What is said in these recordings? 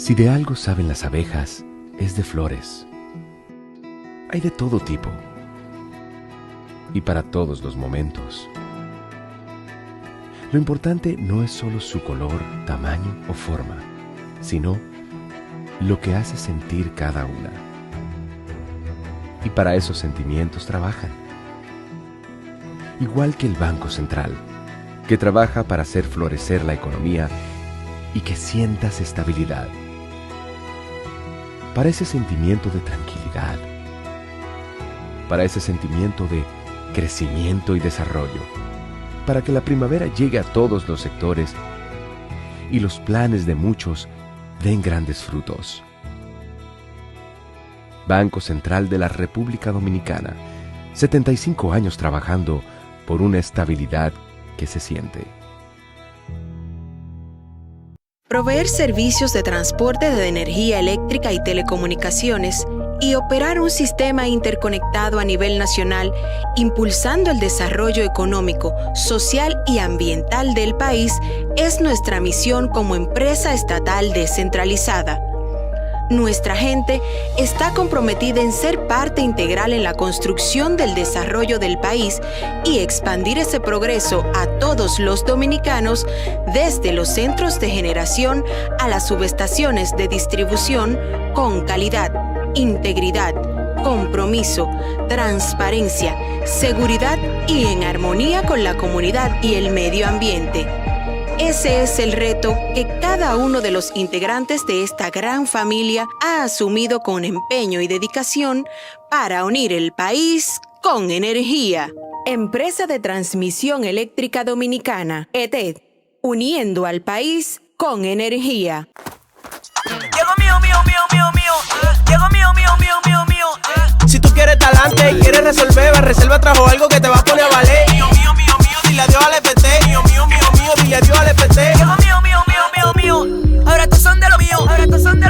Si de algo saben las abejas, es de flores. Hay de todo tipo y para todos los momentos. Lo importante no es solo su color, tamaño o forma, sino lo que hace sentir cada una. Y para esos sentimientos trabajan. Igual que el Banco Central, que trabaja para hacer florecer la economía y que sientas estabilidad. Para ese sentimiento de tranquilidad. Para ese sentimiento de crecimiento y desarrollo. Para que la primavera llegue a todos los sectores y los planes de muchos den grandes frutos. Banco Central de la República Dominicana, 75 años trabajando por una estabilidad que se siente. Proveer servicios de transporte de energía eléctrica y telecomunicaciones y operar un sistema interconectado a nivel nacional, impulsando el desarrollo económico, social y ambiental del país, es nuestra misión como empresa estatal descentralizada. Nuestra gente está comprometida en ser parte integral en la construcción del desarrollo del país y expandir ese progreso a todos los dominicanos, desde los centros de generación a las subestaciones de distribución, con calidad, integridad, compromiso, transparencia, seguridad y en armonía con la comunidad y el medio ambiente. Ese es el reto que cada uno de los integrantes de esta gran familia ha asumido con empeño y dedicación para unir el país con energía. Empresa de Transmisión Eléctrica Dominicana, ETED, uniendo al país con energía. Llegó mío. Llegó mío. Si tú quieres talante y quieres resolver, Reserva trajo algo que te va a poner a valer. Mío, dile adiós al FT. Mío, dile adiós al FT. Llegó mío. Ahora estos son de lo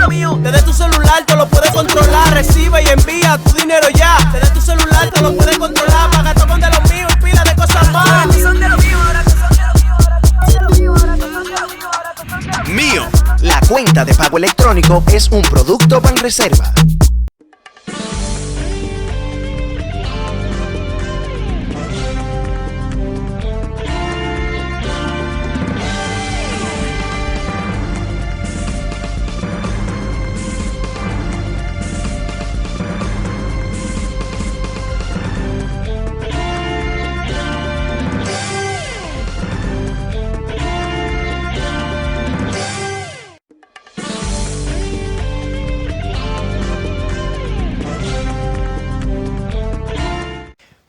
mío. Desde tu celular te lo puedes controlar. Recibe y envía tu dinero ya. Desde tu celular te lo puedes controlar. Paga todo con de los míos y pila de cosas más. Ahora estos son de lo mío. Mío, la cuenta de pago electrónico es un producto Banreserva.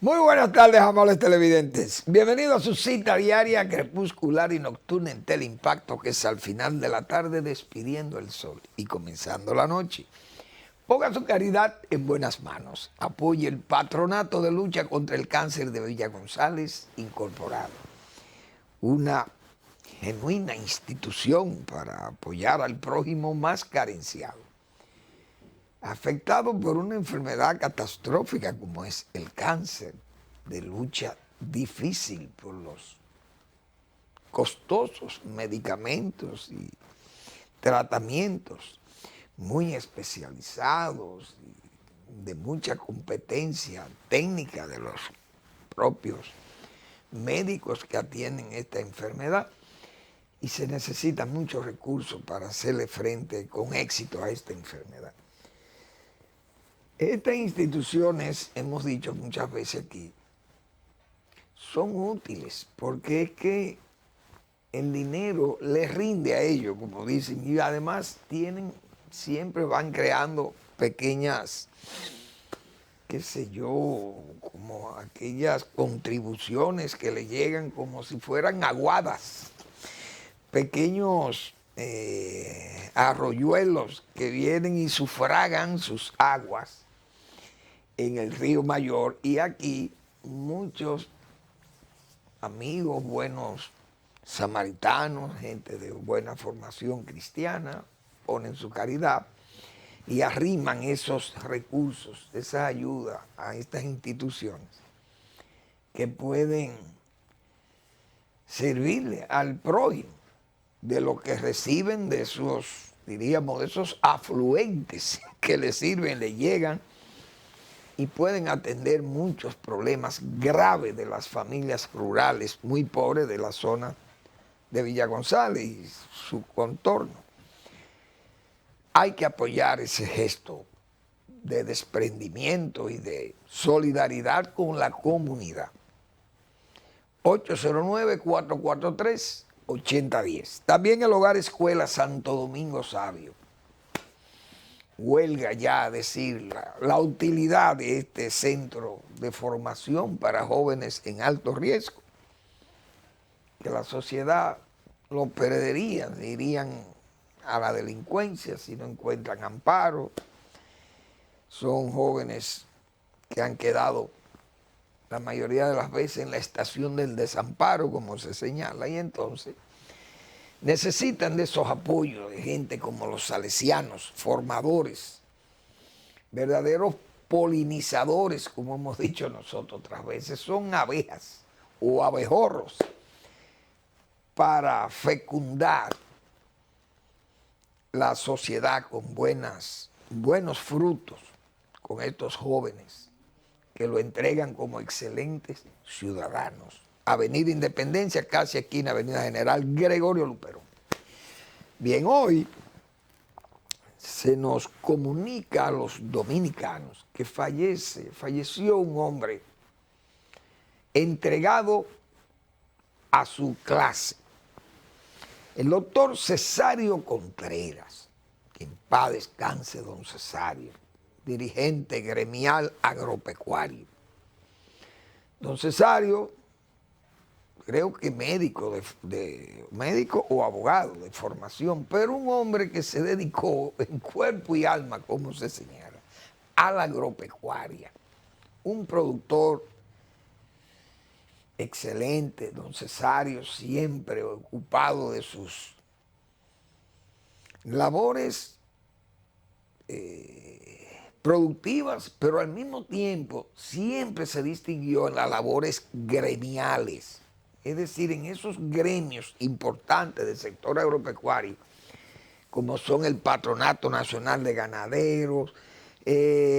Muy buenas tardes, amables televidentes. Bienvenidos a su cita diaria, crepuscular y nocturna en Teleimpacto, que es al final de la tarde despidiendo el sol y comenzando la noche. Ponga su caridad en buenas manos. Apoye el Patronato de Lucha contra el Cáncer de Villa González Incorporado. Una genuina institución para apoyar al prójimo más carenciado, afectado por una enfermedad catastrófica como es el cáncer, de lucha difícil por los costosos medicamentos y tratamientos muy especializados y de mucha competencia técnica de los propios médicos que atienden esta enfermedad, y se necesitan muchos recursos para hacerle frente con éxito a esta enfermedad. Estas instituciones, hemos dicho muchas veces aquí, son útiles porque es que el dinero les rinde a ellos, como dicen, y además siempre van creando pequeñas, qué sé yo, como aquellas contribuciones que le llegan como si fueran aguadas, pequeños arroyuelos que vienen y sufragan sus aguas en el río Mayor, y aquí muchos amigos, buenos samaritanos, gente de buena formación cristiana, ponen su caridad y arriman esos recursos, esa ayuda a estas instituciones que pueden servirle al prójimo de lo que reciben de esos diríamos, de esos afluentes que le sirven, le llegan y pueden atender muchos problemas graves de las familias rurales muy pobres de la zona de Villa González y su contorno. Hay que apoyar ese gesto de desprendimiento y de solidaridad con la comunidad. 809-443-8010. También el Hogar Escuela Santo Domingo Sabio. Huelga ya a decir la utilidad de este centro de formación para jóvenes en alto riesgo. Que la sociedad lo perdería, irían a la delincuencia si no encuentran amparo. Son jóvenes que han quedado la mayoría de las veces en la estación del desamparo, como se señala, y entonces necesitan de esos apoyos de gente como los salesianos, formadores, verdaderos polinizadores, como hemos dicho nosotros otras veces, son abejas o abejorros para fecundar la sociedad con buenos frutos, con estos jóvenes que lo entregan como excelentes ciudadanos. Avenida Independencia, casi esquina Avenida General Gregorio Luperón. Bien, hoy se nos comunica a los dominicanos que falleció un hombre entregado a su clase. El doctor Cesario Contreras, que en paz descanse don Cesario, dirigente gremial agropecuario. Don Cesario, creo que médico o abogado de formación, pero un hombre que se dedicó en cuerpo y alma, como se señala, a la agropecuaria. Un productor excelente, don Cesario, siempre ocupado de sus labores productivas, pero al mismo tiempo siempre se distinguió en las labores gremiales, es decir, en esos gremios importantes del sector agropecuario, como son el Patronato Nacional de Ganaderos,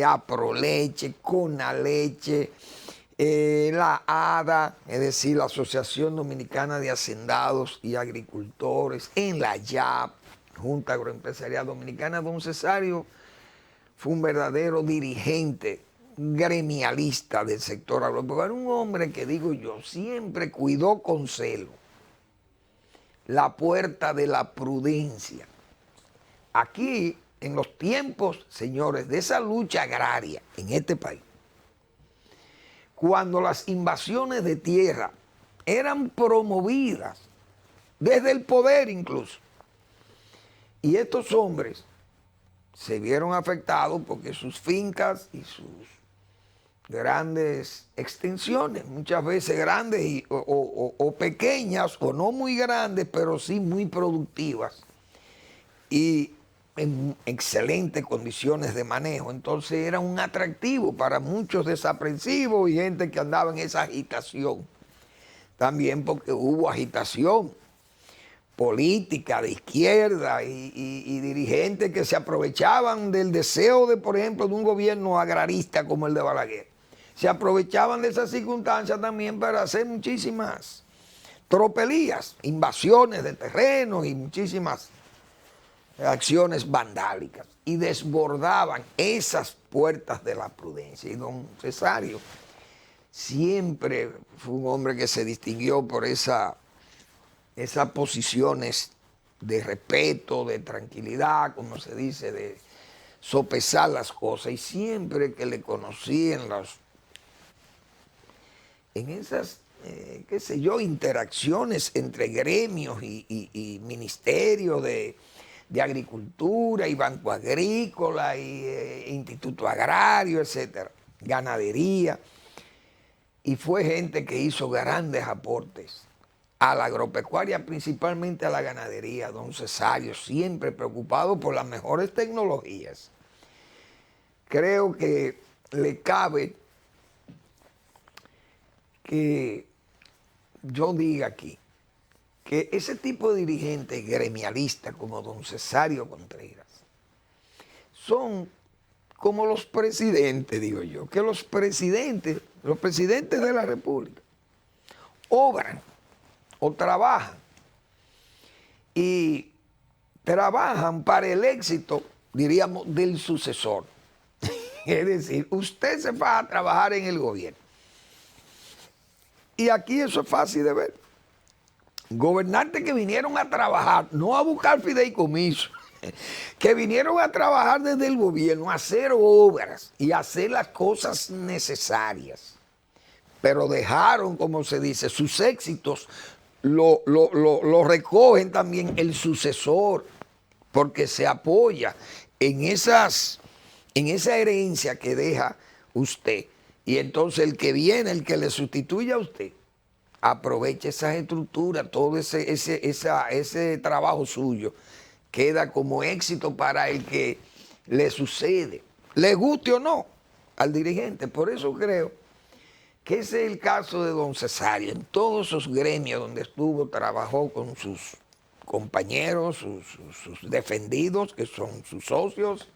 Aproleche, Conaleche, la ADA, es decir, la Asociación Dominicana de Hacendados y Agricultores, en la YAP, Junta Agroempresarial Dominicana. Don Cesario fue un verdadero dirigente gremialista del sector agropecuario, un hombre que, digo yo, siempre cuidó con celo la puerta de la prudencia. Aquí, en los tiempos, señores, de esa lucha agraria en este país, cuando las invasiones de tierra eran promovidas desde el poder incluso, y estos hombres se vieron afectados porque sus fincas y sus grandes extensiones, muchas veces grandes o pequeñas, o no muy grandes, pero sí muy productivas y en excelentes condiciones de manejo. Entonces era un atractivo para muchos desaprensivos y gente que andaba en esa agitación. También porque hubo agitación política de izquierda y dirigentes que se aprovechaban del deseo de, por ejemplo, de un gobierno agrarista como el de Balaguer. Se aprovechaban de esas circunstancias también para hacer muchísimas tropelías, invasiones de terrenos y muchísimas acciones vandálicas, y desbordaban esas puertas de la prudencia. Y don Cesario siempre fue un hombre que se distinguió por esas posiciones de respeto, de tranquilidad, como se dice, de sopesar las cosas. Y siempre que le conocí en esas, qué sé yo, interacciones entre gremios y ministerios de Agricultura y Banco Agrícola y Instituto Agrario, etcétera, ganadería, y fue gente que hizo grandes aportes a la agropecuaria, principalmente a la ganadería. Don Cesario, siempre preocupado por las mejores tecnologías. Creo que le cabe que yo diga aquí que ese tipo de dirigentes gremialistas como don Cesario Contreras son como los presidentes, digo yo, que los presidentes de la República obran o trabajan y trabajan para el éxito, diríamos, del sucesor. Es decir, usted se va a trabajar en el gobierno. Y aquí eso es fácil de ver. Gobernantes que vinieron a trabajar, no a buscar fideicomiso, que vinieron a trabajar desde el gobierno, a hacer obras y a hacer las cosas necesarias. Pero dejaron, como se dice, sus éxitos, lo recogen también el sucesor, porque se apoya en esa herencia que deja usted. Y entonces el que viene, el que le sustituye a usted, aprovecha esa estructura, todo ese trabajo suyo, queda como éxito para el que le sucede, le guste o no al dirigente. Por eso creo que ese es el caso de don Cesario. En todos esos gremios donde estuvo, trabajó con sus compañeros, sus defendidos, que son sus socios,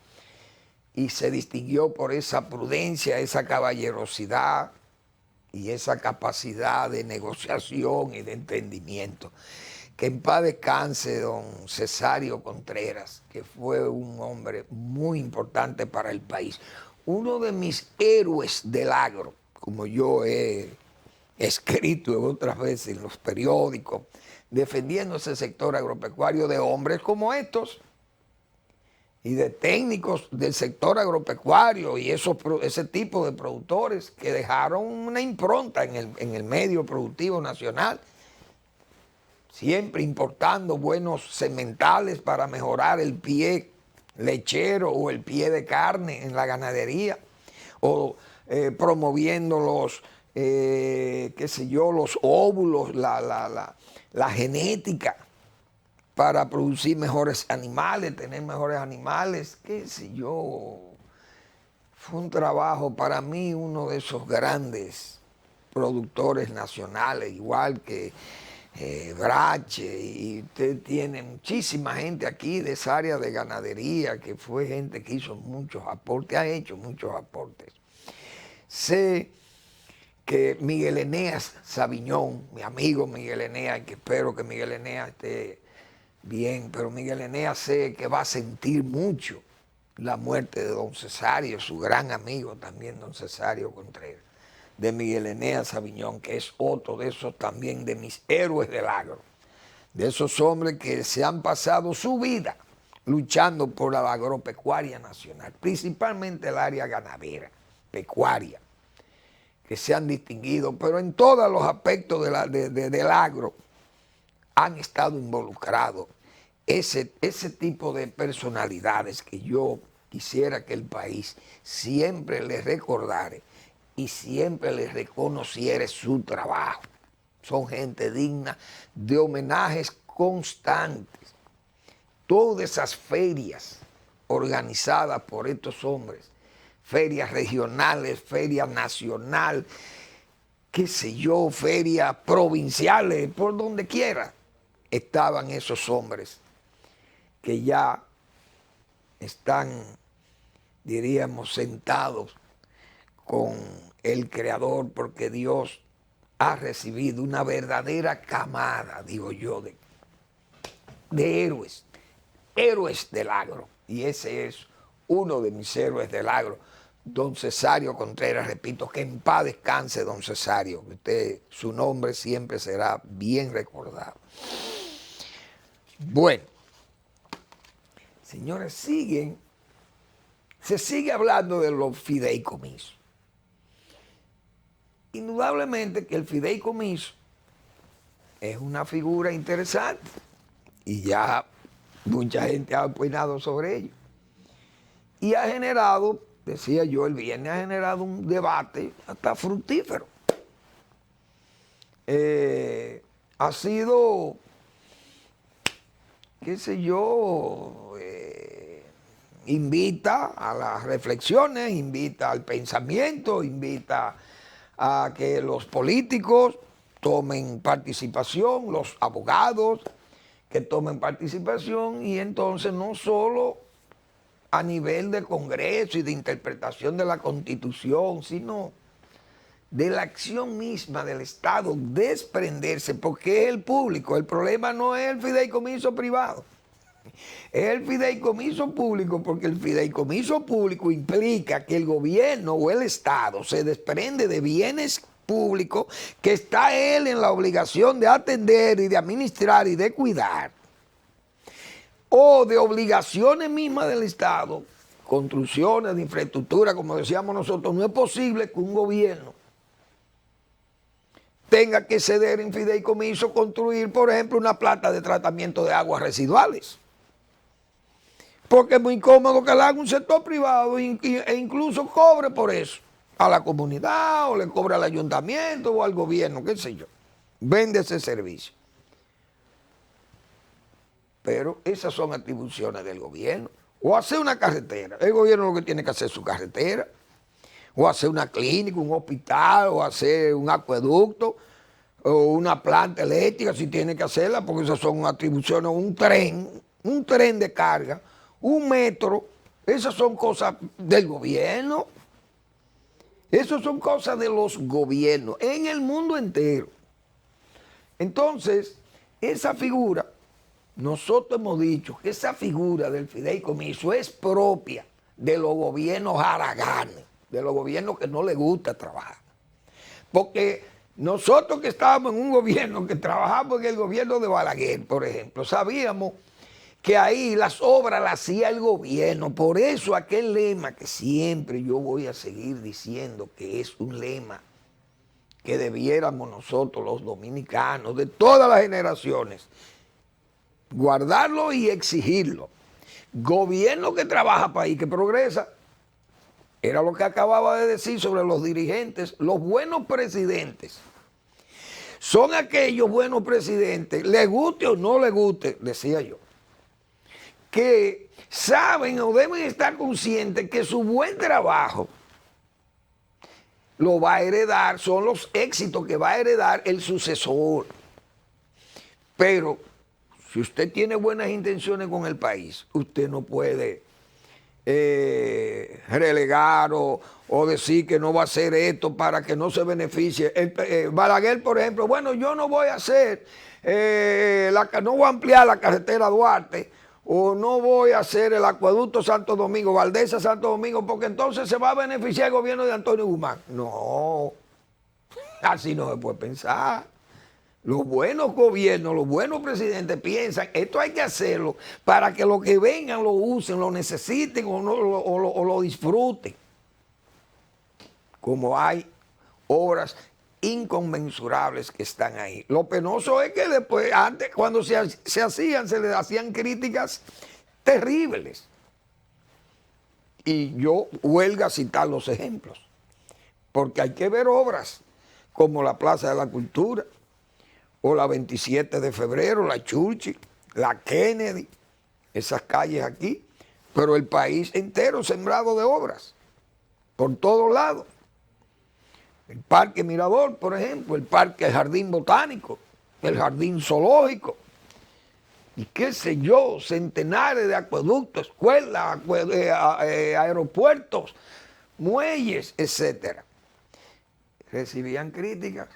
y se distinguió por esa prudencia, esa caballerosidad y esa capacidad de negociación y de entendimiento. Que en paz descanse don Cesario Contreras, que fue un hombre muy importante para el país. Uno de mis héroes del agro, como yo he escrito otras veces en los periódicos, defendiendo ese sector agropecuario de hombres como estos y de técnicos del sector agropecuario y ese tipo de productores que dejaron una impronta en el medio productivo nacional, siempre importando buenos sementales para mejorar el pie lechero o el pie de carne en la ganadería, o promoviendo los, los óvulos, la genética para producir mejores animales, tener mejores animales, Fue un trabajo para mí, uno de esos grandes productores nacionales, igual que Brache, y usted tiene muchísima gente aquí de esa área de ganadería, que fue gente que hizo muchos aportes, ha hecho muchos aportes. Sé que Miguel Eneas Sabiñón, mi amigo Miguel Eneas, que espero que Miguel Eneas esté bien, pero Miguel Eneas sé que va a sentir mucho la muerte de don Cesario, su gran amigo también, don Cesario Contreras, de Miguel Eneas Sabiñón, que es otro de esos también de mis héroes del agro, de esos hombres que se han pasado su vida luchando por la agropecuaria nacional, principalmente el área ganadera, pecuaria, que se han distinguido, pero en todos los aspectos del agro han estado involucrados ese tipo de personalidades que yo quisiera que el país siempre les recordara y siempre les reconociera su trabajo. Son gente digna de homenajes constantes. Todas esas ferias organizadas por estos hombres, ferias regionales, ferias nacional, ferias provinciales, por donde quiera, estaban esos hombres que ya están, diríamos, sentados con el Creador, porque Dios ha recibido una verdadera camada, digo yo, de héroes del agro. Y ese es uno de mis héroes del agro, don Cesario Contreras. Repito, que en paz descanse don Cesario, que su nombre siempre será bien recordado. Bueno, señores, se sigue hablando de los fideicomisos. Indudablemente que el fideicomiso es una figura interesante y ya mucha gente ha opinado sobre ello. Y ha generado, decía yo el viernes, ha generado un debate hasta fructífero. Ha sido, invita a las reflexiones, invita al pensamiento, invita a que los políticos tomen participación, los abogados que tomen participación, y entonces no solo a nivel de Congreso y de interpretación de la Constitución, sino de la acción misma del Estado, desprenderse, porque es el público. El problema no es el fideicomiso privado, es el fideicomiso público, porque el fideicomiso público implica que el gobierno o el Estado se desprende de bienes públicos que está él en la obligación de atender y de administrar y de cuidar, o de obligaciones mismas del Estado, construcciones de infraestructura, como decíamos nosotros. No es posible que un gobierno tenga que ceder en fideicomiso construir, por ejemplo, una planta de tratamiento de aguas residuales, porque es muy cómodo que la haga un sector privado e incluso cobre por eso a la comunidad, o le cobre al ayuntamiento o al gobierno, qué sé yo, vende ese servicio. Pero esas son atribuciones del gobierno. O hacer una carretera, el gobierno lo que tiene que hacer es su carretera, o hacer una clínica, un hospital, o hacer un acueducto, o una planta eléctrica si tiene que hacerla, porque esas son atribuciones. Un tren de carga, un metro, esas son cosas del gobierno. Esas son cosas de los gobiernos en el mundo entero. Entonces, esa figura, nosotros hemos dicho que esa figura del fideicomiso es propia de los gobiernos haraganes, de los gobiernos que no les gusta trabajar. Porque nosotros que estábamos en un gobierno, que trabajamos en el gobierno de Balaguer, por ejemplo, sabíamos que ahí las obras las hacía el gobierno. Por eso aquel lema que siempre yo voy a seguir diciendo que es un lema que debiéramos nosotros los dominicanos de todas las generaciones guardarlo y exigirlo. Gobierno que trabaja, país que progresa. Era lo que acababa de decir sobre los dirigentes. Los buenos presidentes son aquellos buenos presidentes, les guste o no les guste, decía yo, que saben o deben estar conscientes que su buen trabajo lo va a heredar, son los éxitos que va a heredar el sucesor. Pero si usted tiene buenas intenciones con el país, usted no puede relegar o decir que no va a hacer esto para que no se beneficie. Balaguer, por ejemplo, bueno, yo no voy a hacer, no voy a ampliar la carretera Duarte, o no voy a hacer el acueducto Santo Domingo, Valdesa Santo Domingo, porque entonces se va a beneficiar el gobierno de Antonio Guzmán. No, así no se puede pensar. Los buenos gobiernos, los buenos presidentes piensan, esto hay que hacerlo para que los que vengan lo usen, lo necesiten o lo disfruten. Como hay obras inconmensurables que están ahí. Lo penoso es que después, antes, cuando se hacían, se les hacían críticas terribles. Y yo huelga citar los ejemplos, porque hay que ver obras como la Plaza de la Cultura, o la 27 de febrero, la Churchill, la Kennedy, esas calles aquí, pero el país entero sembrado de obras, por todos lados. El Parque Mirador, por ejemplo, el Parque Jardín Botánico, el Jardín Zoológico, y qué sé yo, centenares de acueductos, escuelas, aeropuertos, muelles, etcétera. Recibían críticas.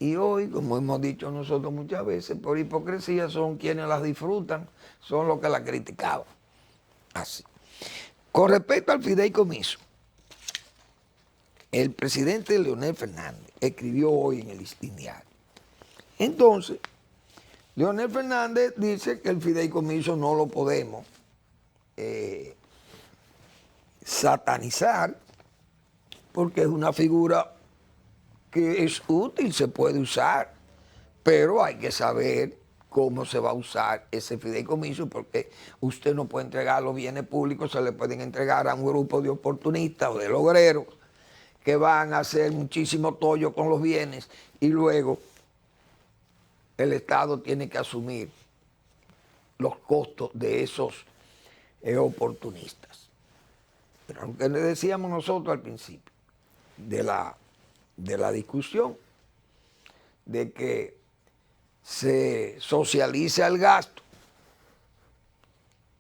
Y hoy, como hemos dicho nosotros muchas veces, por hipocresía son quienes las disfrutan, son los que las criticaban. Así. Con respecto al fideicomiso, el presidente Leonel Fernández escribió hoy en el Listín Diario. Entonces, Leonel Fernández dice que el fideicomiso no lo podemos satanizar porque es una figura que es útil, se puede usar, pero hay que saber cómo se va a usar ese fideicomiso, porque usted no puede entregar los bienes públicos, se le pueden entregar a un grupo de oportunistas o de logreros que van a hacer muchísimo tollo con los bienes y luego el Estado tiene que asumir los costos de esos oportunistas. Pero lo que le decíamos nosotros al principio de la discusión, de que se socializa el gasto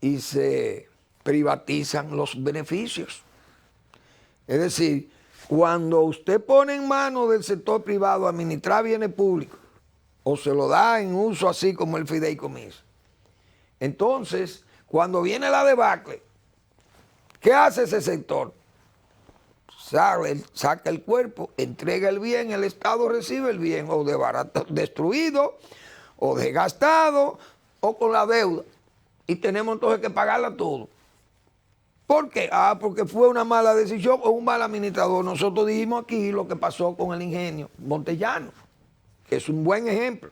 y se privatizan los beneficios. Es decir, cuando usted pone en manos del sector privado administrar bienes públicos o se lo da en uso así como el fideicomiso, entonces cuando viene la debacle, ¿qué hace ese sector? Saca el cuerpo, entrega el bien, el Estado recibe el bien o destruido o desgastado o con la deuda y tenemos entonces que pagarla todo. ¿Por qué? Porque fue una mala decisión o un mal administrador. Nosotros dijimos aquí lo que pasó con el ingenio Montellano, que es un buen ejemplo.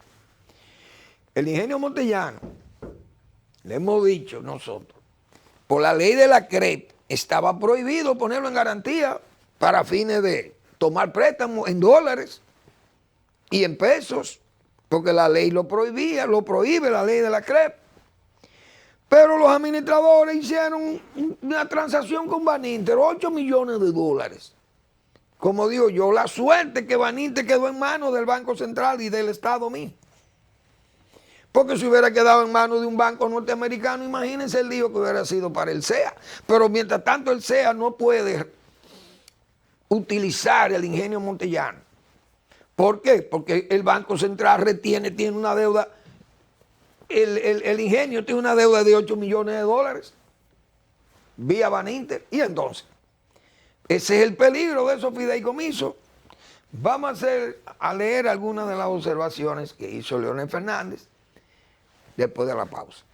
El ingenio Montellano, le hemos dicho nosotros, por la ley de la CREP, estaba prohibido ponerlo en garantía para fines de tomar préstamos en dólares y en pesos, porque la ley lo prohibía, lo prohíbe la ley de la CREP. Pero los administradores hicieron una transacción con Baninter, 8 millones de dólares. Como digo yo, la suerte que Baninter quedó en manos del Banco Central y del Estado mismo. Porque si hubiera quedado en manos de un banco norteamericano, imagínense el lío que hubiera sido para el CEA. Pero mientras tanto el CEA no puede utilizar el ingenio Montellano. ¿Por qué? Porque el Banco Central tiene una deuda. El ingenio tiene una deuda de 8 millones de dólares vía Baninter. Y entonces, ese es el peligro de esos fideicomisos. Vamos a leer algunas de las observaciones que hizo Leonel Fernández después de la pausa.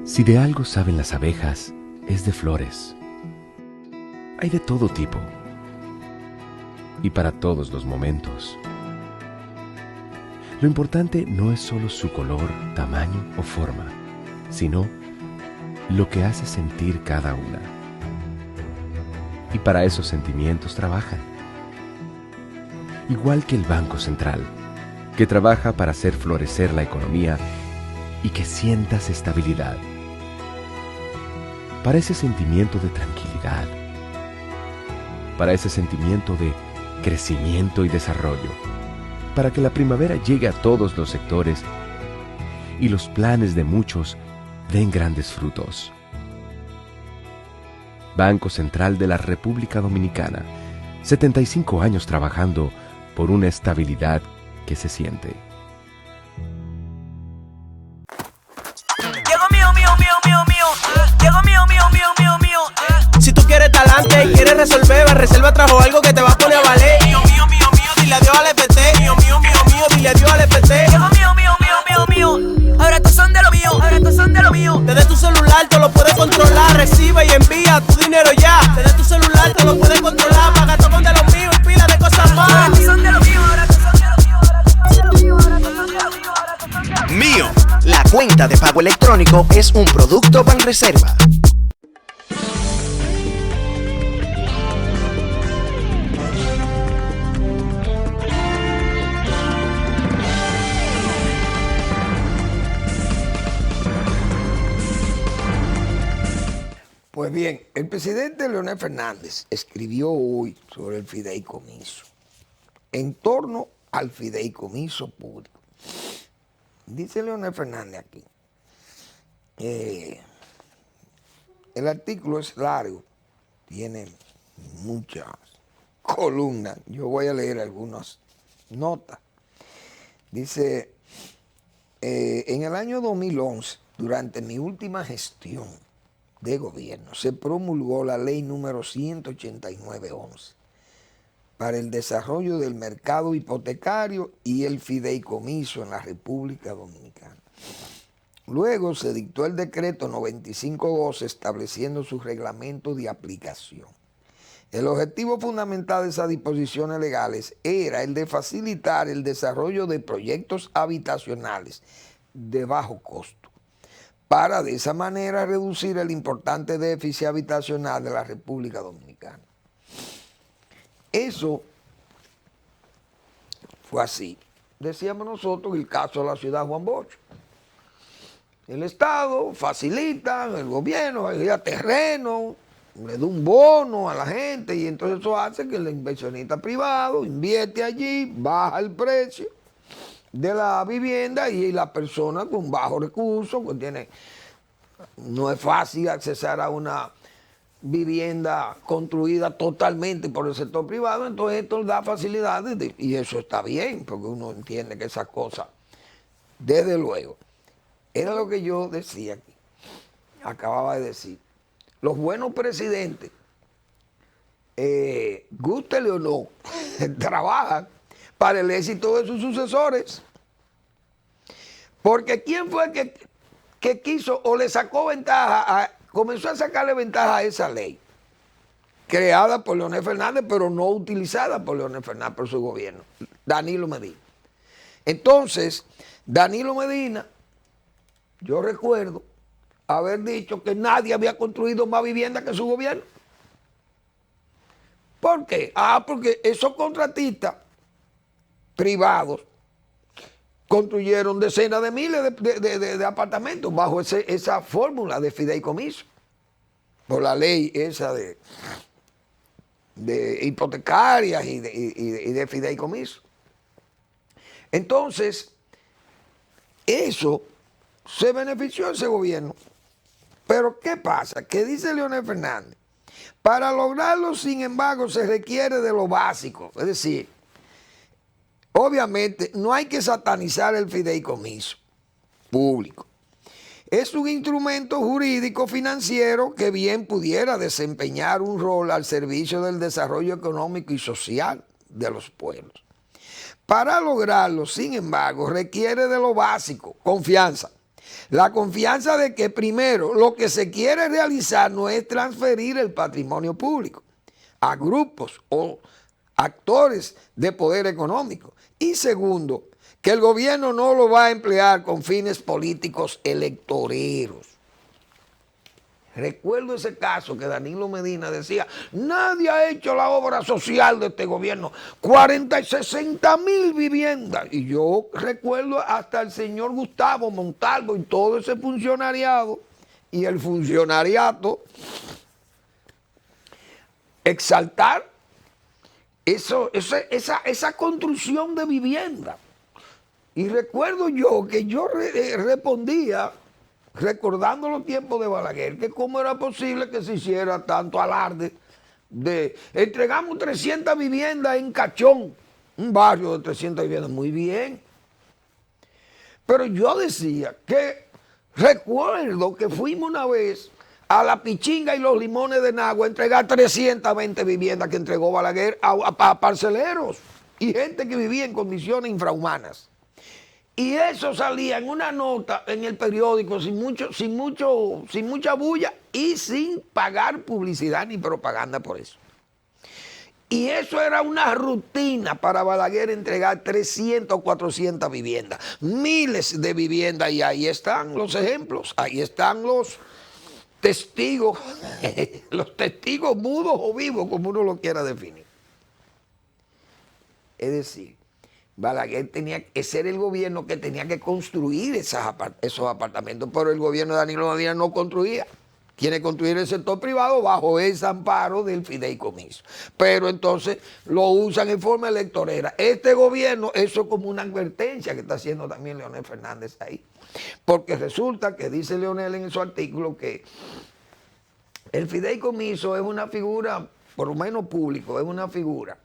Si de algo saben las abejas, es de flores. Hay de todo tipo y para todos los momentos. Lo importante no es solo su color, tamaño o forma, sino lo que hace sentir cada una. Y para esos sentimientos trabajan. Igual que el Banco Central, que trabaja para hacer florecer la economía y que sientas estabilidad. Para ese sentimiento de tranquilidad, para ese sentimiento de crecimiento y desarrollo, para que la primavera llegue a todos los sectores y los planes de muchos den grandes frutos. Banco Central de la República Dominicana, 75 años trabajando por una estabilidad que se siente. Si tú quieres talante y quieres resolver, Reserva trajo algo que te va a poner a valer. Mío, dile adiós al FT. Mío, dile adiós al FT. Mío, ahora estos son de lo mío, Desde tu celular te lo puedes controlar, recibe y envía tu dinero ya. Desde tu celular te lo puedes controlar, paga todo con de los míos y pila de cosas más. Ahora estos son de lo mío, Mío, la cuenta de pago electrónico es un producto Banreserva. Pues bien, el presidente Leonel Fernández escribió hoy sobre el fideicomiso, en torno al fideicomiso público. Dice Leonel Fernández aquí, el artículo es largo, tiene muchas columnas, yo voy a leer algunas notas. Dice, en el año 2011, durante mi última gestión de gobierno, se promulgó la ley número 189-11 para el desarrollo del mercado hipotecario y el fideicomiso en la República Dominicana. Luego se dictó el decreto 95-12 estableciendo su reglamento de aplicación. El objetivo fundamental de esas disposiciones legales era el de facilitar el desarrollo de proyectos habitacionales de bajo costo, para de esa manera reducir el importante déficit habitacional de la República Dominicana. Eso fue así. Decíamos nosotros el caso de la ciudad Juan Bosch. El Estado facilita, el gobierno le da terreno, le da un bono a la gente y entonces eso hace que el inversionista privado invierte allí, baja el precio de la vivienda y la persona con bajos recursos, que no es fácil accesar a una vivienda construida totalmente por el sector privado, entonces esto da facilidades y eso está bien, porque uno entiende que esas cosas, desde luego, era lo que yo decía aquí, acababa de decir. Los buenos presidentes, gústele o no, trabajan para el éxito de sus sucesores. Porque ¿quién fue que quiso o le sacó ventaja, comenzó a sacarle ventaja a esa ley? Creada por Leonel Fernández, pero no utilizada por Leonel Fernández, por su gobierno. Danilo Medina. Entonces, Danilo Medina, yo recuerdo haber dicho que nadie había construido más vivienda que su gobierno. ¿Por qué? Porque esos contratistas privados construyeron decenas de miles de apartamentos bajo esa fórmula de fideicomiso, por la ley esa de hipotecarias y de fideicomiso. Entonces, eso se benefició a ese gobierno. Pero ¿qué pasa? Que dice Leonel Fernández, para lograrlo, sin embargo, se requiere de lo básico. Es decir, obviamente no hay que satanizar el fideicomiso público. Es un instrumento jurídico financiero que bien pudiera desempeñar un rol al servicio del desarrollo económico y social de los pueblos. Para lograrlo, sin embargo, requiere de lo básico, confianza. La confianza de que, primero, lo que se quiere realizar no es transferir el patrimonio público a grupos o actores de poder económico. Y segundo, que el gobierno no lo va a emplear con fines políticos electoreros. Recuerdo ese caso que Danilo Medina decía, nadie ha hecho la obra social de este gobierno, 40 y 60 mil viviendas. Y yo recuerdo hasta el señor Gustavo Montalvo y todo ese funcionariado y el funcionariato exaltar esa construcción de vivienda. Y recuerdo yo que yo respondía, recordando los tiempos de Balaguer, que cómo era posible que se hiciera tanto alarde de entregamos 300 viviendas en Cachón, un barrio de 300 viviendas, muy bien. Pero yo decía que recuerdo que fuimos una vez a La Pichinga y los Limones de Nagua a entregar 320 viviendas que entregó Balaguer a parceleros y gente que vivía en condiciones infrahumanas. Y eso salía en una nota en el periódico sin mucha bulla y sin pagar publicidad ni propaganda por eso. Y eso era una rutina para Balaguer entregar 300 o 400 viviendas, miles de viviendas, y ahí están los ejemplos, ahí están los testigos, los testigos mudos o vivos, como uno lo quiera definir. Es decir, Balaguer ese era el gobierno que tenía que construir esos apartamentos, pero el gobierno de Danilo Medina no construía. Tiene que construir el sector privado bajo ese amparo del fideicomiso. Pero entonces lo usan en forma electorera. Este gobierno, eso es como una advertencia que está haciendo también Leonel Fernández ahí. Porque resulta que dice Leonel en su artículo que el fideicomiso es una figura, por lo menos público, es una figura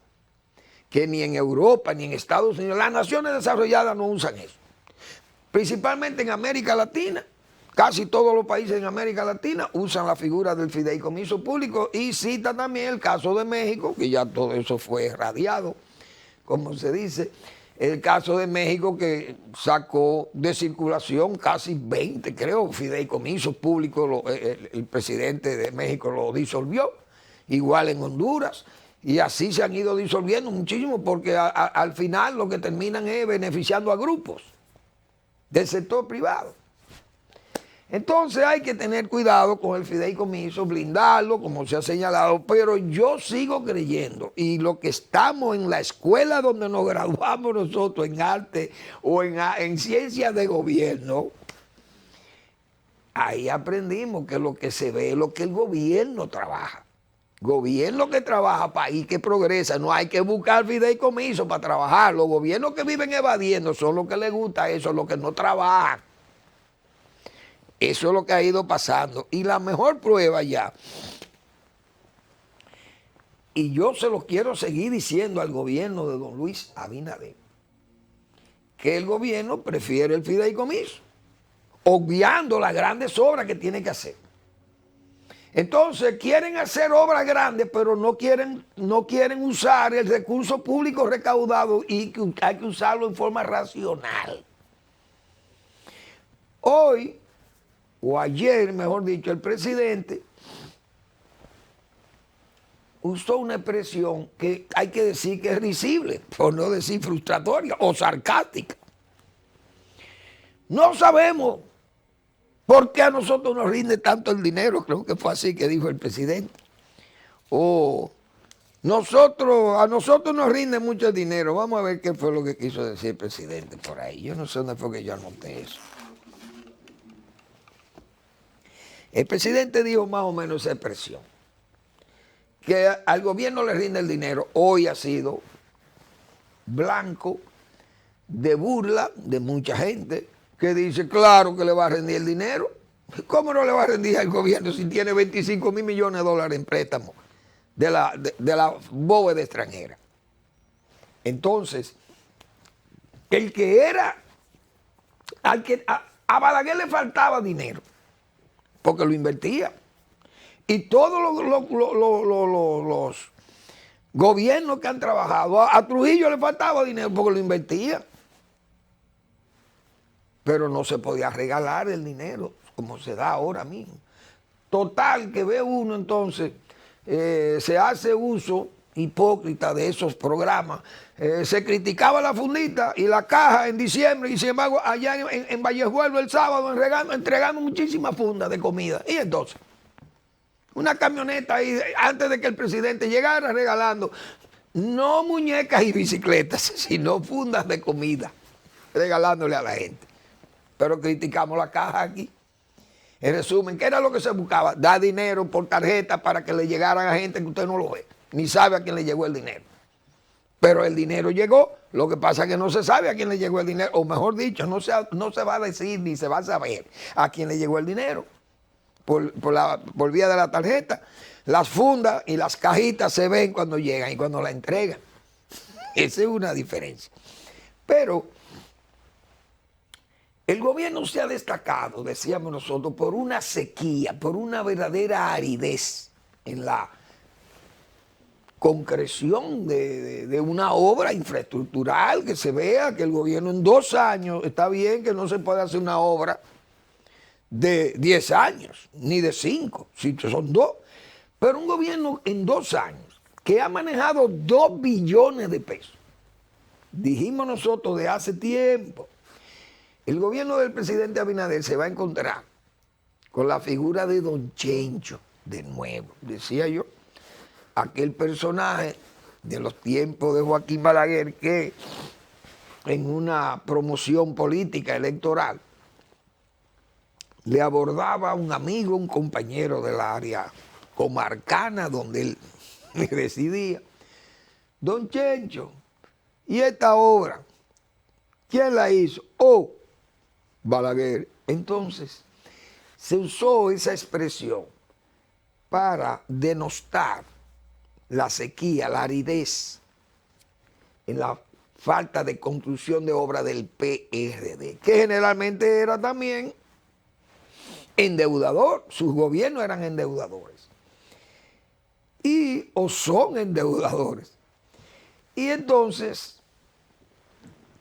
que ni en Europa ni en Estados Unidos, las naciones desarrolladas no usan eso. Principalmente en América Latina, casi todos los países en América Latina usan la figura del fideicomiso público, y cita también el caso de México, que ya todo eso fue radiado, como se dice, el caso de México que sacó de circulación casi 20, creo, fideicomisos públicos, el presidente de México lo disolvió, igual en Honduras, y así se han ido disolviendo muchísimo, porque al final lo que terminan es beneficiando a grupos del sector privado. Entonces hay que tener cuidado con el fideicomiso, blindarlo, como se ha señalado, pero yo sigo creyendo, y lo que estamos en la escuela donde nos graduamos nosotros en arte o en ciencias de gobierno, ahí aprendimos que lo que se ve es lo que el gobierno trabaja. Gobierno que trabaja, país que progresa, no hay que buscar fideicomiso para trabajar. Los gobiernos que viven evadiendo son los que les gusta eso, los que no trabajan. Eso es lo que ha ido pasando. Y la mejor prueba ya, y yo se lo quiero seguir diciendo al gobierno de don Luis Abinader, que el gobierno prefiere el fideicomiso, obviando las grandes obras que tiene que hacer. Entonces quieren hacer obras grandes, pero no quieren usar el recurso público recaudado, y hay que usarlo en forma racional. Hoy, o ayer, mejor dicho, el presidente usó una expresión que hay que decir que es risible, por no decir frustratoria o sarcástica. No sabemos por qué a nosotros nos rinde tanto el dinero, creo que fue así que dijo el presidente. O a nosotros nos rinde mucho el dinero. Vamos a ver qué fue lo que quiso decir el presidente por ahí. Yo no sé dónde fue que yo anoté eso. El presidente dijo más o menos esa expresión, que al gobierno le rinde el dinero. Hoy ha sido blanco de burla de mucha gente que dice, claro que le va a rendir el dinero. ¿Cómo no le va a rendir al gobierno si tiene 25 mil millones de dólares en préstamo de la bóveda extranjera? Entonces, a Balaguer le faltaba dinero, porque lo invertía. Y todos los gobiernos que han trabajado, a Trujillo le faltaba dinero porque lo invertía. Pero no se podía regalar el dinero como se da ahora mismo. Total, que ve uno entonces, se hace uso hipócrita de esos programas. Se criticaba la fundita y la caja en diciembre, y sin embargo allá en Vallejuelo el sábado entregando muchísimas fundas de comida. Y entonces, una camioneta ahí, antes de que el presidente llegara, regalando no muñecas y bicicletas, sino fundas de comida, regalándole a la gente. Pero criticamos la caja aquí. En resumen, ¿qué era lo que se buscaba? Dar dinero por tarjeta para que le llegaran a gente que usted no lo ve, ni sabe a quién le llegó el dinero. Pero el dinero llegó, lo que pasa es que no se sabe a quién le llegó el dinero, o mejor dicho, no se va a decir ni se va a saber a quién le llegó el dinero por vía de la tarjeta. Las fundas y las cajitas se ven cuando llegan y cuando la entregan. Esa es una diferencia. Pero el gobierno se ha destacado, decíamos nosotros, por una sequía, por una verdadera aridez en la concreción de una obra infraestructural, que se vea que el gobierno en 2 años, está bien que no se puede hacer una obra de 10 años, ni de 5, si son 2, pero un gobierno en 2 años que ha manejado 2 billones de pesos. Dijimos nosotros de hace tiempo, el gobierno del presidente Abinader se va a encontrar con la figura de Don Chencho de nuevo. Decía yo, aquel personaje de los tiempos de Joaquín Balaguer que en una promoción política electoral le abordaba a un amigo, un compañero del área comarcana donde él residía. Don Chencho, ¿y esta obra quién la hizo? Oh, Balaguer. Entonces, se usó esa expresión para denostar la sequía, la aridez, en la falta de construcción de obra del PRD, que generalmente era también endeudador, sus gobiernos eran endeudadores, o son endeudadores. Y entonces,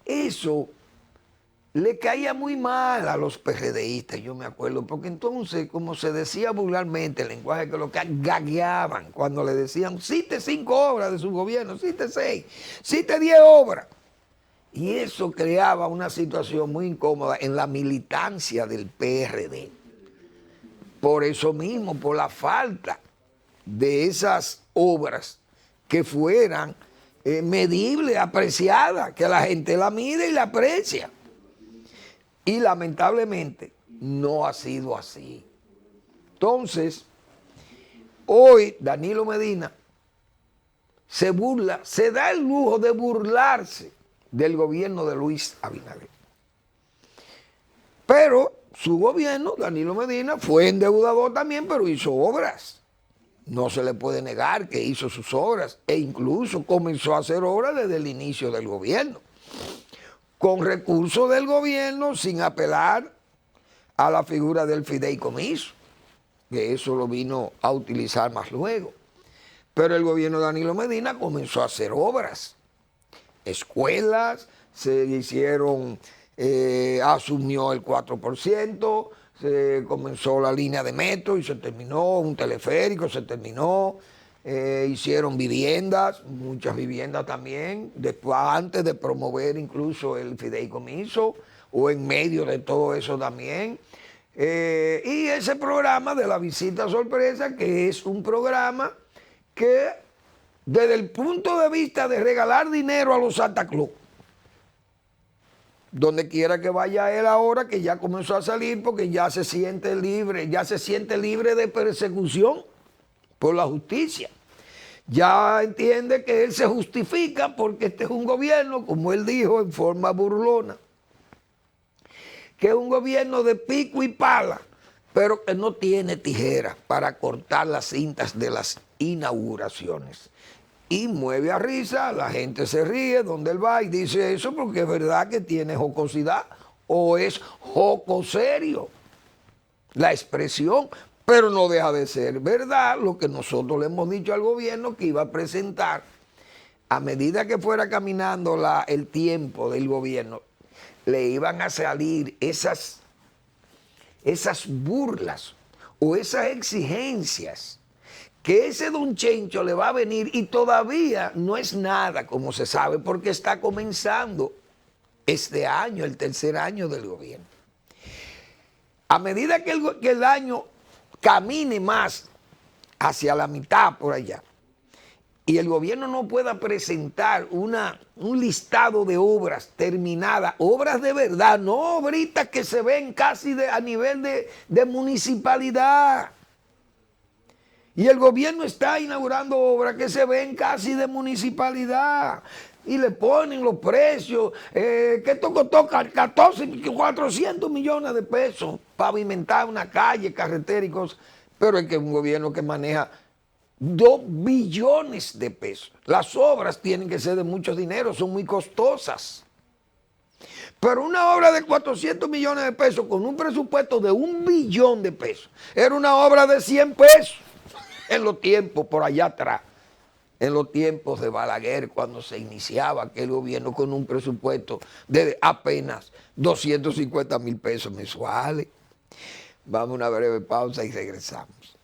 eso le caía muy mal a los PRDistas, yo me acuerdo, porque entonces, como se decía vulgarmente, el lenguaje que lo que gagueaban cuando le decían, cite 5 obras de su gobierno, cite 6, cite 10 obras. Y eso creaba una situación muy incómoda en la militancia del PRD. Por eso mismo, por la falta de esas obras que fueran medibles, apreciadas, que la gente la mide y la aprecia. Y lamentablemente no ha sido así. Entonces, hoy Danilo Medina se burla, se da el lujo de burlarse del gobierno de Luis Abinader. Pero su gobierno, Danilo Medina, fue endeudador también, pero hizo obras. No se le puede negar que hizo sus obras e incluso comenzó a hacer obras desde el inicio del gobierno, con recursos del gobierno, sin apelar a la figura del fideicomiso, que eso lo vino a utilizar más luego. Pero el gobierno de Danilo Medina comenzó a hacer obras, escuelas, se hicieron, asumió el 4%, se comenzó la línea de metro y se terminó, un teleférico se terminó, hicieron viviendas, muchas viviendas también, después, antes de promover incluso el fideicomiso, o en medio de todo eso también. Y ese programa de la visita sorpresa, que es un programa que desde el punto de vista de regalar dinero a los Santa Claus, donde quiera que vaya él ahora, que ya comenzó a salir porque ya se siente libre de persecución por la justicia. Ya entiende que él se justifica porque este es un gobierno, como él dijo en forma burlona, que es un gobierno de pico y pala, pero que no tiene tijera para cortar las cintas de las inauguraciones. Y mueve a risa, la gente se ríe donde él va y dice eso porque es verdad que tiene jocosidad o es jocoserio la expresión, pero no deja de ser verdad lo que nosotros le hemos dicho al gobierno que iba a presentar a medida que fuera caminando el tiempo del gobierno, le iban a salir esas burlas o esas exigencias que ese don Chencho le va a venir y todavía no es nada, como se sabe, porque está comenzando este año, el tercer año del gobierno. A medida que el año camine más hacia la mitad por allá y el gobierno no pueda presentar un listado de obras terminadas, obras de verdad, no obritas que se ven casi a nivel de municipalidad. Y el gobierno está inaugurando obras que se ven casi de municipalidad. Y le ponen los precios, que toca 400 millones de pesos, pavimentar una calle, carretera y cosas. Pero es que es un gobierno que maneja 2 billones de pesos. Las obras tienen que ser de mucho dinero, son muy costosas. Pero una obra de 400 millones de pesos con un presupuesto de 1 billón de pesos, era una obra de 100 pesos. En los tiempos por allá atrás, en los tiempos de Balaguer, cuando se iniciaba aquel gobierno con un presupuesto de apenas 250 mil pesos mensuales. Vamos a una breve pausa y regresamos.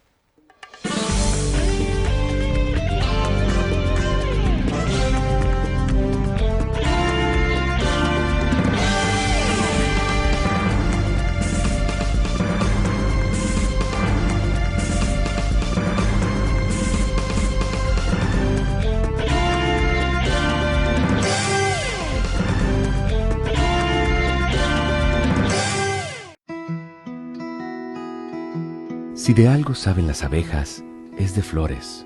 Si de algo saben las abejas, es de flores.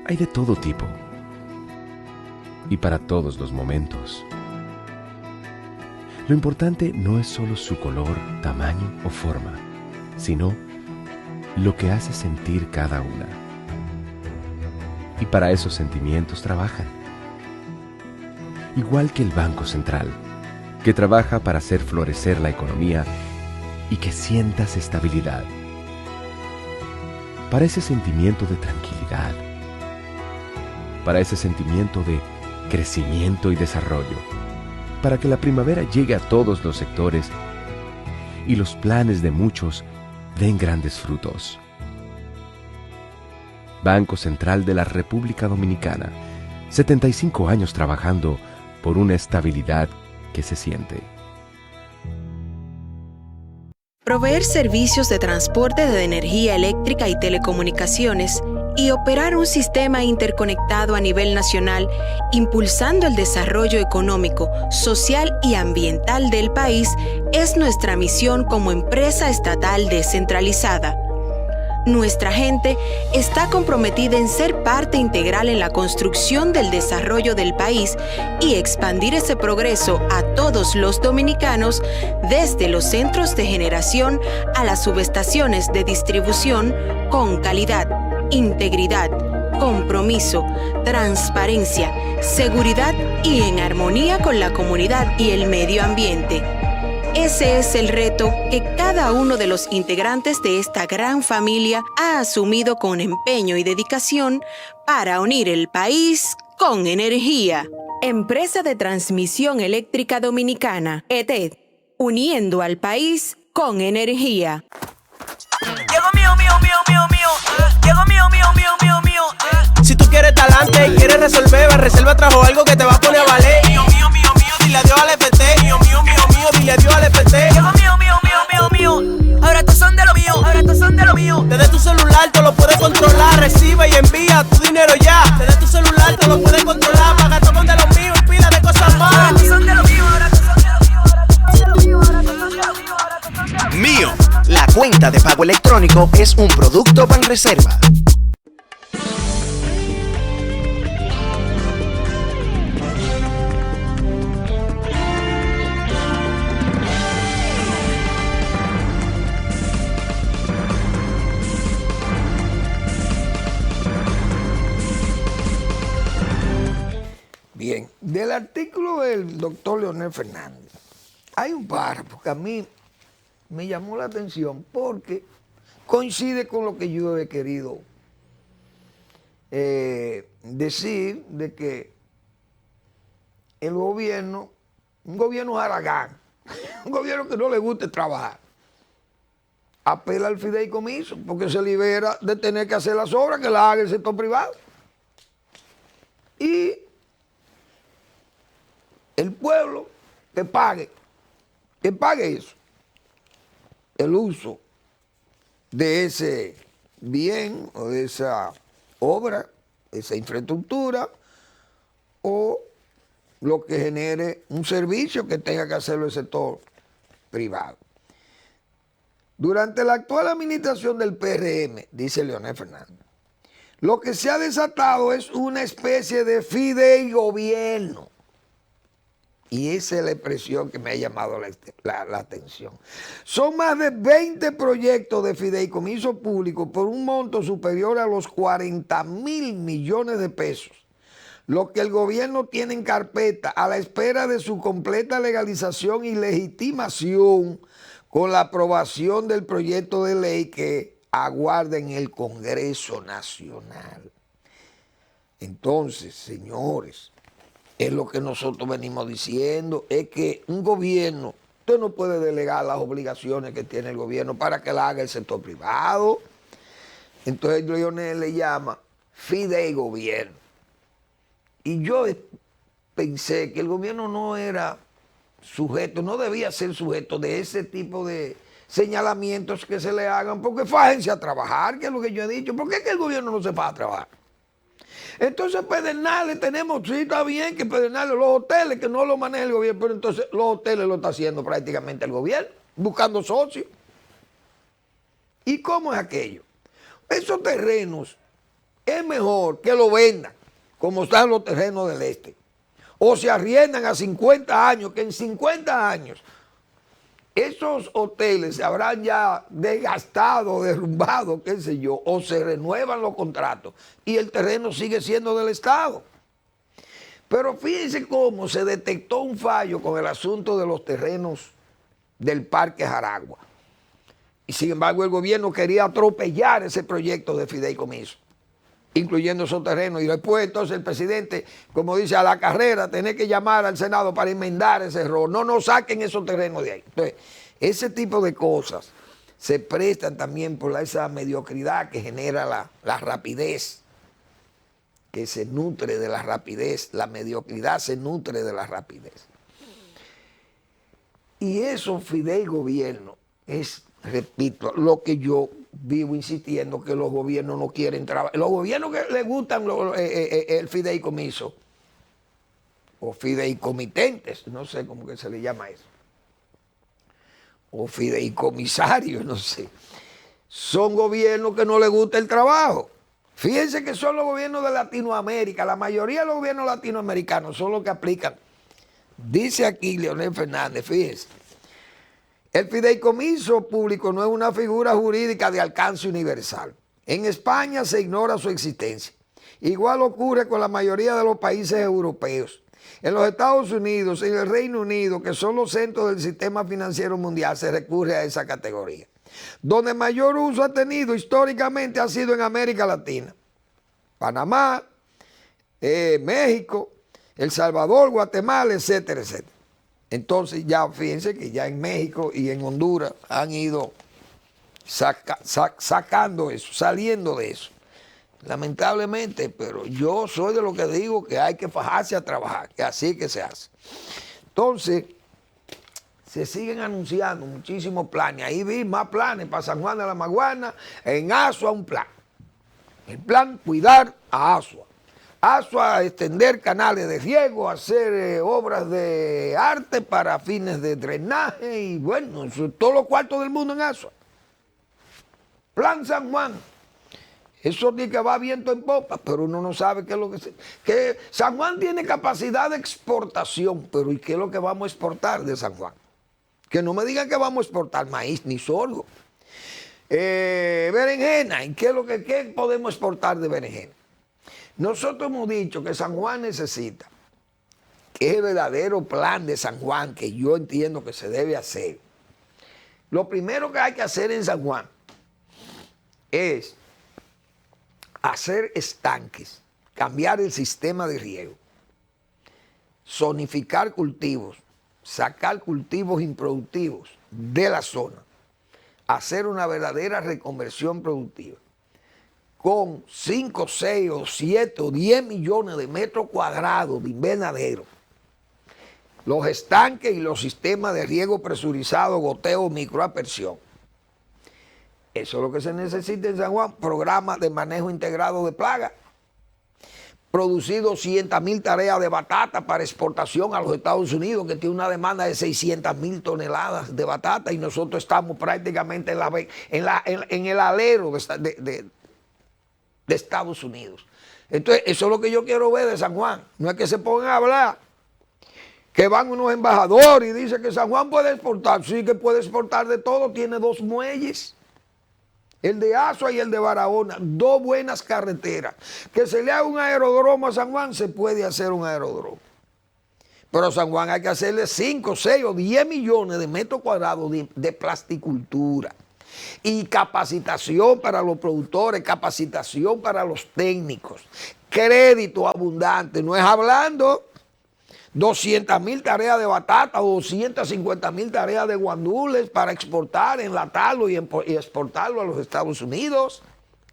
Hay de todo tipo y para todos los momentos. Lo importante no es solo su color, tamaño o forma, sino lo que hace sentir cada una. Y para esos sentimientos trabajan. Igual que el Banco Central, que trabaja para hacer florecer la economía y que sientas estabilidad. Para ese sentimiento de tranquilidad, para ese sentimiento de crecimiento y desarrollo, para que la primavera llegue a todos los sectores y los planes de muchos den grandes frutos. Banco Central de la República Dominicana, 75 años trabajando por una estabilidad que se siente. Proveer servicios de transporte de energía eléctrica y telecomunicaciones y operar un sistema interconectado a nivel nacional, impulsando el desarrollo económico, social y ambiental del país, es nuestra misión como empresa estatal descentralizada. Nuestra gente está comprometida en ser parte integral en la construcción del desarrollo del país y expandir ese progreso a todos los dominicanos, desde los centros de generación a las subestaciones de distribución, con calidad, integridad, compromiso, transparencia, seguridad y en armonía con la comunidad y el medio ambiente. Ese es el reto que cada uno de los integrantes de esta gran familia ha asumido con empeño y dedicación para unir el país con energía. Empresa de Transmisión Eléctrica Dominicana, ETED, uniendo al país con energía. Llegó mío, mío, mío, mío, mío. Llegó mío, mío, mío, mío, mío. Si tú quieres talante y quieres resolver, Reserva trajo algo que te va a poner a valer. Mío, mío, mío, mío, dile adiós al FT. Mío, mío, mío, mío, dile adiós al FT. Llegó mío, mío, mío, mío, mío. Ahora estos son de lo mío, ahora estos son de lo mío. Desde tu celular tú lo puedes controlar. Recibe y envía tu dinero ya. Desde tu celular tú lo puedes controlar. Paga todo con de lo mío y pila de cosas más. Ahora estos son de lo mío, ahora estos son de lo mío, ahora estos son de lo mío, ahora estos son de lo mío, ahora estos son de lo mío. Mío, la cuenta de pago electrónico es un producto Banreserva. Bien, del artículo del doctor Leonel Fernández, hay un párrafo que a mí me llamó la atención porque coincide con lo que yo he querido decir, de que el gobierno, un gobierno haragán, un gobierno que no le guste trabajar, apela al fideicomiso porque se libera de tener que hacer las obras que las haga el sector privado. Y el pueblo que pague eso, el uso de ese bien o de esa obra, esa infraestructura, o lo que genere un servicio que tenga que hacerlo el sector privado. Durante la actual administración del PRM, dice Leonel Fernández, lo que se ha desatado es una especie de fideigobierno. Y esa es la expresión que me ha llamado la atención. Son más de 20 proyectos de fideicomiso público por un monto superior a los 40.000 millones de pesos, lo que el gobierno tiene en carpeta a la espera de su completa legalización y legitimación con la aprobación del proyecto de ley que aguarda en el Congreso Nacional. Entonces, señores, es lo que nosotros venimos diciendo, es que un gobierno, usted no puede delegar las obligaciones que tiene el gobierno para que la haga el sector privado. Entonces Leonel le llama fideigobierno. Y yo pensé que el gobierno no era sujeto, no debía ser sujeto de ese tipo de señalamientos que se le hagan, porque fájense a trabajar, que es lo que yo he dicho. ¿Por qué es que el gobierno no se va a trabajar? Entonces Pedernales tenemos, sí está bien que Pedernales, los hoteles que no lo maneja el gobierno, pero entonces los hoteles lo está haciendo prácticamente el gobierno, buscando socios. ¿Y cómo es aquello? Esos terrenos es mejor que lo vendan, como están los terrenos del este, o se arriendan a 50 años, que en 50 años esos hoteles se habrán ya desgastado, derrumbado, qué sé yo, o se renuevan los contratos y el terreno sigue siendo del Estado. Pero fíjense cómo se detectó un fallo con el asunto de los terrenos del Parque Jaragua. Y sin embargo el gobierno quería atropellar ese proyecto de fideicomiso. incluyendo esos terrenos. Y después entonces el presidente, como dice, a la carrera, tiene que llamar al Senado para enmendar ese error. No nos saquen esos terrenos de ahí. Entonces, ese tipo de cosas se prestan también por esa mediocridad que genera la rapidez, que se nutre de la rapidez. La mediocridad se nutre de la rapidez. Y eso, fideicomiso, es, repito, lo que yo vivo insistiendo, que los gobiernos no quieren trabajar. Los gobiernos que les gustan el fideicomiso, o fideicomitentes, no sé cómo que se le llama eso, o fideicomisarios, no sé, son gobiernos que no les gusta el trabajo. Fíjense que son los gobiernos de Latinoamérica, la mayoría de los gobiernos latinoamericanos son los que aplican. Dice aquí Leonel Fernández, fíjense, el fideicomiso público no es una figura jurídica de alcance universal. En España se ignora su existencia. Igual ocurre con la mayoría de los países europeos. En los Estados Unidos, en el Reino Unido, que son los centros del sistema financiero mundial, se recurre a esa categoría. Donde mayor uso ha tenido históricamente ha sido en América Latina. Panamá, México, El Salvador, Guatemala, etcétera, etcétera. Entonces ya fíjense que ya en México y en Honduras han ido sacando eso, saliendo de eso. Lamentablemente, pero yo soy de los que digo que hay que fajarse a trabajar, que así que se hace. Entonces, se siguen anunciando muchísimos planes. Ahí vi más planes para San Juan de la Maguana, en Asua un plan. El plan cuidar a Asua. Asua, extender canales de riego, hacer obras de arte para fines de drenaje y bueno, todos los cuartos del mundo en Asua. Plan San Juan. Eso dice que va viento en popa, pero uno no sabe qué es lo que San Juan tiene capacidad de exportación, pero ¿y qué es lo que vamos a exportar de San Juan? Que no me digan que vamos a exportar maíz ni sorgo. Berenjena, ¿y qué podemos exportar de berenjena? Nosotros hemos dicho que San Juan necesita, que es el verdadero plan de San Juan, que yo entiendo que se debe hacer. Lo primero que hay que hacer en San Juan es hacer estanques, cambiar el sistema de riego, zonificar cultivos, sacar cultivos improductivos de la zona, hacer una verdadera reconversión productiva con 5, 6 o 7 o 10 millones de metros cuadrados de invernadero, los estanques y los sistemas de riego presurizado, goteo, microaspersión. Eso es lo que se necesita en San Juan, programas de manejo integrado de plagas, producir 200,000 tareas de batata para exportación a los Estados Unidos, que tiene una demanda de 600,000 toneladas de batata y nosotros estamos prácticamente en el alero de Estados Unidos. Entonces, eso es lo que yo quiero ver de San Juan. No es que se pongan a hablar, que van unos embajadores y dicen que San Juan puede exportar. Sí que puede exportar de todo, tiene 2 muelles. El de Asua y el de Barahona, 2 buenas carreteras. Que se le haga un aeródromo a San Juan, se puede hacer un aeródromo. Pero a San Juan hay que hacerle 5, 6 o 10 millones de metros cuadrados de plasticultura. Y capacitación para los productores, capacitación para los técnicos. Crédito abundante, no es hablando 200,000 tareas de batata o 250,000 tareas de guandules para exportar, enlatarlo y exportarlo a los Estados Unidos,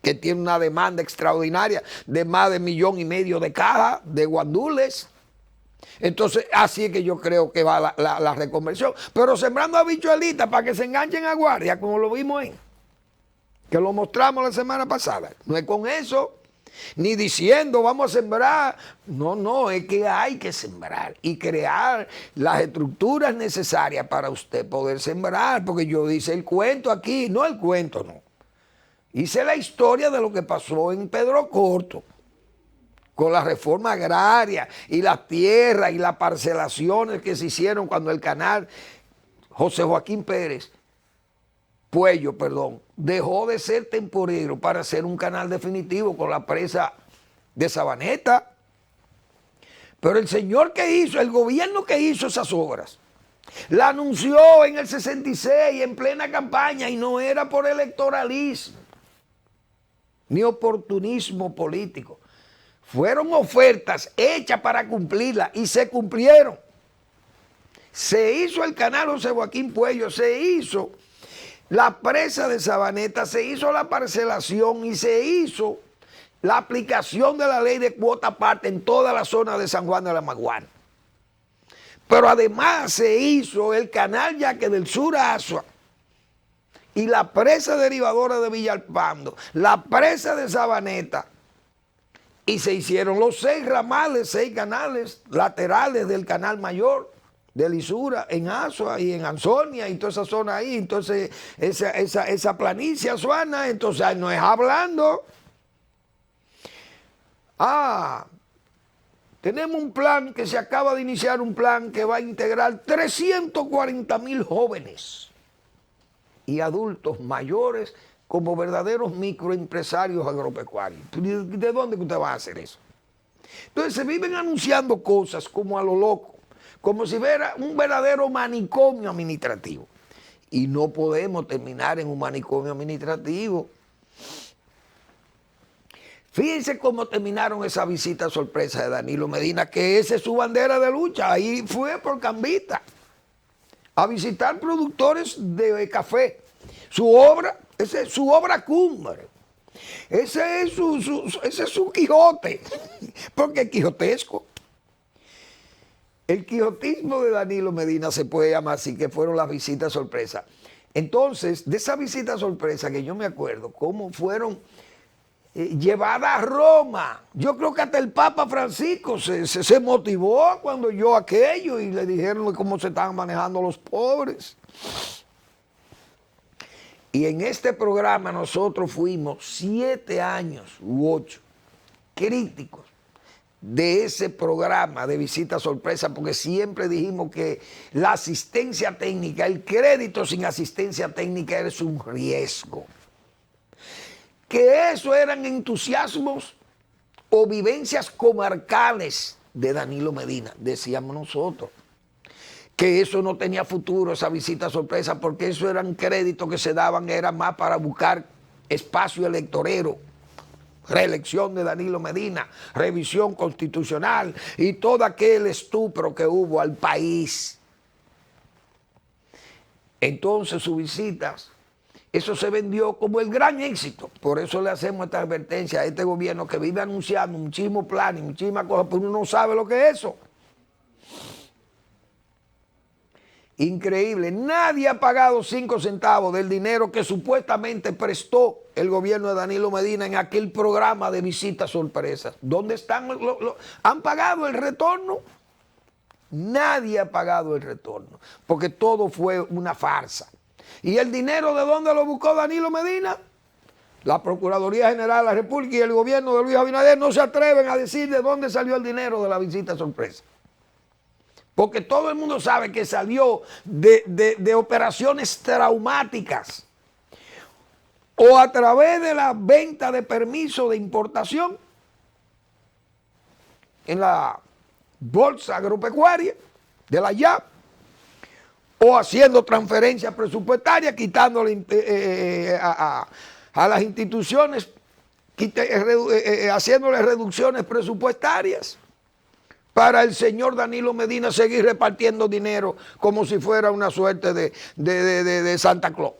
que tiene una demanda extraordinaria de más de 1,5 millones de cajas de guandules. Entonces, así es que yo creo que va la reconversión. Pero sembrando habichuelitas para que se enganchen a guardia, como lo vimos que lo mostramos la semana pasada. No es con eso, ni diciendo vamos a sembrar. No, es que hay que sembrar y crear las estructuras necesarias para usted poder sembrar. Porque yo hice el cuento aquí, no el cuento, no. Hice la historia de lo que pasó en Pedro Corto, con la reforma agraria y las tierras y las parcelaciones que se hicieron cuando el canal José Joaquín Pérez Puello, dejó de ser temporero para ser un canal definitivo con la presa de Sabaneta. Pero el señor que hizo, el gobierno que hizo esas obras, la anunció en el 66 en plena campaña y no era por electoralismo. ni oportunismo político. Fueron ofertas hechas para cumplirlas y se cumplieron. Se hizo el canal José Joaquín Puello, se hizo la presa de Sabaneta, se hizo la parcelación y se hizo la aplicación de la ley de cuota aparte en toda la zona de San Juan de la Maguana. Pero además se hizo el canal Yaque del Sur a Asua y la presa derivadora de Villalpando, la presa de Sabaneta, y se hicieron los 6 ramales, 6 canales laterales del canal mayor de Lisura en Asua y en Ansonia y toda esa zona ahí. Entonces esa planicie azuana, entonces no es hablando. Tenemos un plan que se acaba de iniciar, un plan que va a integrar 340,000 jóvenes y adultos mayores como verdaderos microempresarios agropecuarios. ¿De dónde usted va a hacer eso? Entonces se viven anunciando cosas como a lo loco, como si fuera un verdadero manicomio administrativo. Y no podemos terminar en un manicomio administrativo. Fíjense cómo terminaron esa visita sorpresa de Danilo Medina, que esa es su bandera de lucha. Ahí fue por Cambita a visitar productores de café. Su obra, esa es su obra cumbre. Ese es su Quijote, porque es quijotesco. El quijotismo de Danilo Medina se puede llamar así, que fueron las visitas sorpresa. Entonces, de esa visita sorpresa que yo me acuerdo, cómo fueron llevadas a Roma. Yo creo que hasta el Papa Francisco se motivó cuando oyó aquello y le dijeron cómo se estaban manejando los pobres. Y en este programa nosotros fuimos 7 años u 8 críticos de ese programa de visita sorpresa, porque siempre dijimos que la asistencia técnica, el crédito sin asistencia técnica es un riesgo. Que eso eran entusiasmos o vivencias comarcales de Danilo Medina, decíamos nosotros. Que eso no tenía futuro, esa visita sorpresa, porque eso eran créditos que se daban, era más para buscar espacio electorero, reelección de Danilo Medina, revisión constitucional y todo aquel estupro que hubo al país. Entonces sus visitas, eso se vendió como el gran éxito. Por eso le hacemos esta advertencia a este gobierno que vive anunciando muchísimos planes, muchísimas cosas, pero uno no sabe lo que es eso. Increíble, nadie ha pagado 5 centavos del dinero que supuestamente prestó el gobierno de Danilo Medina en aquel programa de visitas sorpresas. ¿Dónde están? ¿Han pagado el retorno? Nadie ha pagado el retorno, porque todo fue una farsa. ¿Y el dinero de dónde lo buscó Danilo Medina? La Procuraduría General de la República y el gobierno de Luis Abinader no se atreven a decir de dónde salió el dinero de la visita sorpresa. Porque todo el mundo sabe que salió de operaciones traumáticas o a través de la venta de permiso de importación en la bolsa agropecuaria de la YAP o haciendo transferencias presupuestarias, quitándole a las instituciones, haciéndole reducciones presupuestarias, para el señor Danilo Medina seguir repartiendo dinero como si fuera una suerte de Santa Claus.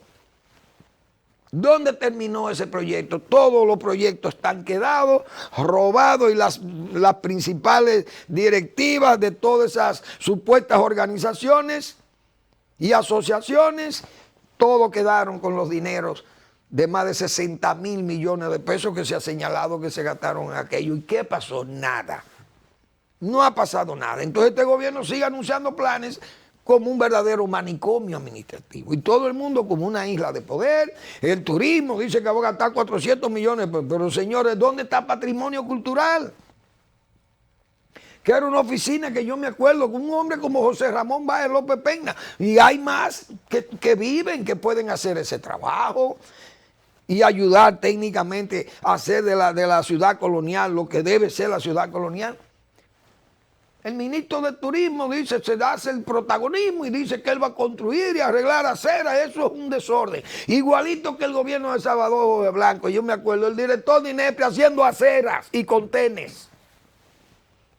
¿Dónde terminó ese proyecto? Todos los proyectos están quedados, robados, y las principales directivas de todas esas supuestas organizaciones y asociaciones, todos quedaron con los dineros de más de 60,000 millones de pesos que se ha señalado que se gastaron en aquello. ¿Y qué pasó? Nada. No ha pasado nada. Entonces este gobierno sigue anunciando planes como un verdadero manicomio administrativo. Y todo el mundo como una isla de poder. El turismo dice que va a gastar 400 millones. Pero señores, ¿dónde está el patrimonio cultural? Que era una oficina que yo me acuerdo con un hombre como José Ramón Báez López Peña. Y hay más que viven, que pueden hacer ese trabajo y ayudar técnicamente a hacer de la ciudad colonial lo que debe ser la ciudad colonial. El ministro de Turismo dice, se da el protagonismo y dice que él va a construir y arreglar aceras. Eso es un desorden. Igualito que el gobierno de Salvador Blanco. Yo me acuerdo, el director de INEP haciendo aceras y contenes.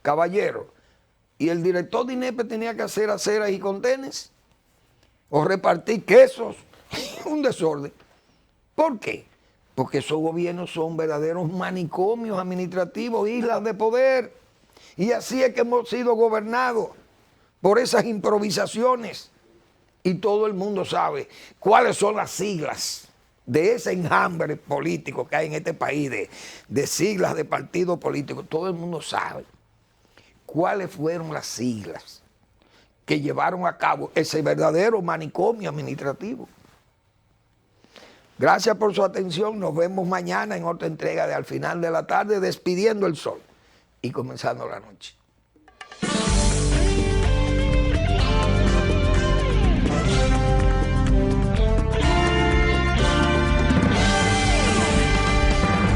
Caballero. Y el director de INEP tenía que hacer aceras y contenes. O repartir quesos. Un desorden. ¿Por qué? Porque esos gobiernos son verdaderos manicomios administrativos, islas de poder. Y así es que hemos sido gobernados por esas improvisaciones. Y todo el mundo sabe cuáles son las siglas de ese enjambre político que hay en este país, de siglas de partidos políticos. Todo el mundo sabe cuáles fueron las siglas que llevaron a cabo ese verdadero manicomio administrativo. Gracias por su atención. Nos vemos mañana en otra entrega de Al Final de la Tarde, despidiendo el sol y comenzando la noche.